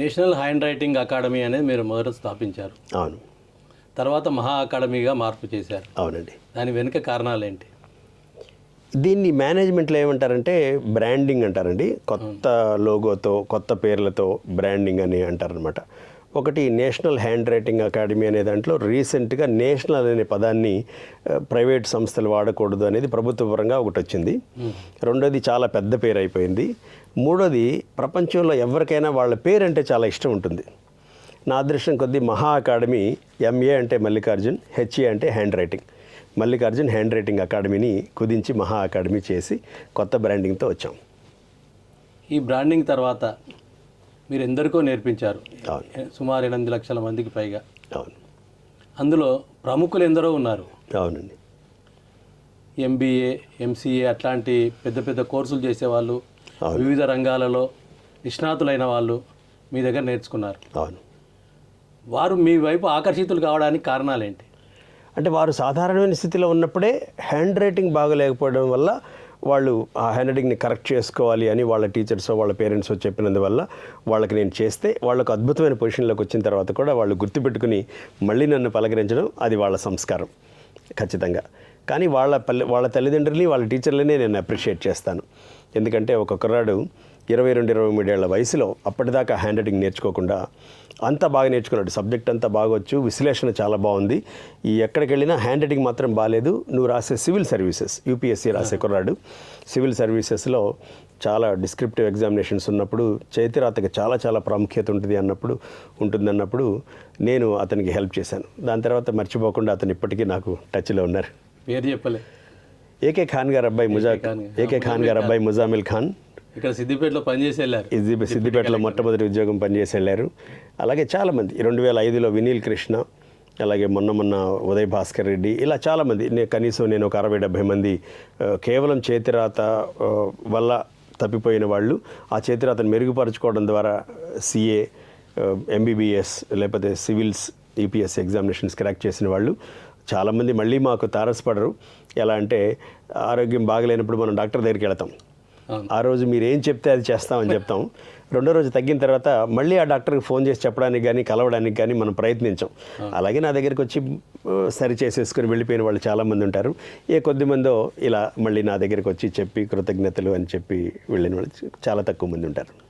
National hand writing academy అనేది మీరు మొదట స్థాపించారు. అవును. తర్వాత మహా అకాడమీగా మార్పు చేశారు. అవునండి. దాని వెనుక కారణాలు ఏంటి? దీన్ని మేనేజ్మెంట్లో ఏమంటారంటే బ్రాండింగ్ అంటారండి. కొత్త లోగోతో కొత్త పేర్లతో బ్రాండింగ్ అని అంటారనమాట. ఒకటి నేషనల్ హ్యాండ్ రైటింగ్ అకాడమీ అనే దాంట్లో రీసెంట్గా నేషనల్ అనే పదాన్ని ప్రైవేట్ సంస్థలు వాడకూడదు అనేది ప్రభుత్వ పరంగా ఒకటి వచ్చింది. రెండోది చాలా పెద్ద పేరు అయిపోయింది. మూడోది ప్రపంచంలో ఎవరికైనా వాళ్ళ పేరు అంటే చాలా ఇష్టం ఉంటుంది. నా అదృష్టం కొద్దీ మహా అకాడమీ ఎంఏ అంటే మల్లికార్జున్, హెచ్ఏ అంటే hand writing, Mallikarjun hand writing అకాడమీని కుదించి మహా అకాడమీ చేసి కొత్త బ్రాండింగ్తో వచ్చాం. ఈ బ్రాండింగ్ తర్వాత మీరు ఎందరికో నేర్పించారు. అవును. సుమారు 8 లక్షల మందికి పైగా. అవును. అందులో ప్రముఖులు ఎందరో ఉన్నారు. అవునండి. ఎంబీఏ, ఎంసీఏ అట్లాంటి పెద్ద పెద్ద కోర్సులు చేసేవాళ్ళు, వివిధ రంగాలలో నిష్ణాతులైన వాళ్ళు మీ దగ్గర నేర్చుకున్నారు. అవును. వారు మీ వైపు ఆకర్షితులు కావడానికి కారణాలు ఏంటి? అంటే వారు సాధారణమైన స్థితిలో ఉన్నప్పుడే హ్యాండ్ రైటింగ్ బాగలేకపోవడం వల్ల వాళ్ళు ఆ హ్యాండ్ రైటింగ్ని కరెక్ట్ చేసుకోవాలి అని వాళ్ళ టీచర్స్ వాళ్ళ పేరెంట్స్ చెప్పినందువల్ల వాళ్ళకి నేను చేస్తే వాళ్ళకు అద్భుతమైన పొజిషన్లోకి వచ్చిన తర్వాత కూడా వాళ్ళు గుర్తుపెట్టుకుని మళ్ళీ నన్ను పలకరించడం అది వాళ్ళ సంస్కారం ఖచ్చితంగా. కానీ వాళ్ళ తల్లిదండ్రులని వాళ్ళ టీచర్లని నేను అప్రిషియేట్ చేస్తాను. ఎందుకంటే ఒక కుర్రాడు 22-23 ఏళ్ల వయసులో అప్పటిదాకా హ్యాండ్ రైటింగ్ నేర్చుకోకుండా అంతా బాగా నేర్చుకున్నాడు. సబ్జెక్ట్ అంతా బాగొచ్చు, విశ్లేషణ చాలా బాగుంది. ఎక్కడికి వెళ్ళినా హ్యాండ్ రైటింగ్ మాత్రం బాగాలేదు. నువ్వు రాసే సివిల్ సర్వీసెస్, యూపీఎస్సీ రాసే కుర్రాడు, సివిల్ సర్వీసెస్లో చాలా డిస్క్రిప్టివ్ ఎగ్జామినేషన్స్ ఉన్నప్పుడు చేతిరాతకి చాలా చాలా ప్రాముఖ్యత ఉంటుందన్నప్పుడు నేను అతనికి హెల్ప్ చేశాను. దాని తర్వాత మర్చిపోకుండా అతను ఇప్పటికీ నాకు టచ్లో ఉన్నారు. పేరు చెప్పలే. ఏకే ఖాన్ గారు అబ్బాయి ముజామిల్ ఖాన్ ఇక్కడ సిద్దిపేటలో పనిచేసి వెళ్ళారు. సిద్దిపేటలో మొట్టమొదటి ఉద్యోగం పనిచేసి వెళ్ళారు. అలాగే చాలామంది 2005లో వినీల్ కృష్ణ, అలాగే మొన్న ఉదయ్ భాస్కర్ రెడ్డి, ఇలా చాలామంది కనీసం నేను ఒక 60-70 మంది కేవలం చేతిరాత వల్ల తప్పిపోయిన వాళ్ళు ఆ చేతిరాతను మెరుగుపరచుకోవడం ద్వారా సిఏ, ఎంబీబీఎస్ లేకపోతే సివిల్స్, యూపీఎస్సీ ఎగ్జామినేషన్స్ క్రాక్ చేసిన వాళ్ళు చాలామంది మళ్ళీ మాకు తారసపడరు. ఎలా అంటే ఆరోగ్యం బాగలేనప్పుడు మనం డాక్టర్ దగ్గరికి వెళతాం. ఆ రోజు మీరు ఏం చెప్తే అది చేస్తామని చెప్తాం. రెండో రోజు తగ్గిన తర్వాత మళ్ళీ ఆ డాక్టర్కి ఫోన్ చేసి చెప్పడానికి కానీ కలవడానికి కానీ మనం ప్రయత్నించాం. అలాగే నా దగ్గరికి వచ్చి సరి చేసేసుకుని వెళ్ళిపోయిన వాళ్ళు చాలామంది ఉంటారు. కొద్దిమందో ఇలా మళ్ళీ నా దగ్గరికి వచ్చి చెప్పి కృతజ్ఞతలు అని చెప్పి వెళ్ళిన వాళ్ళు చాలా తక్కువ మంది ఉంటారు.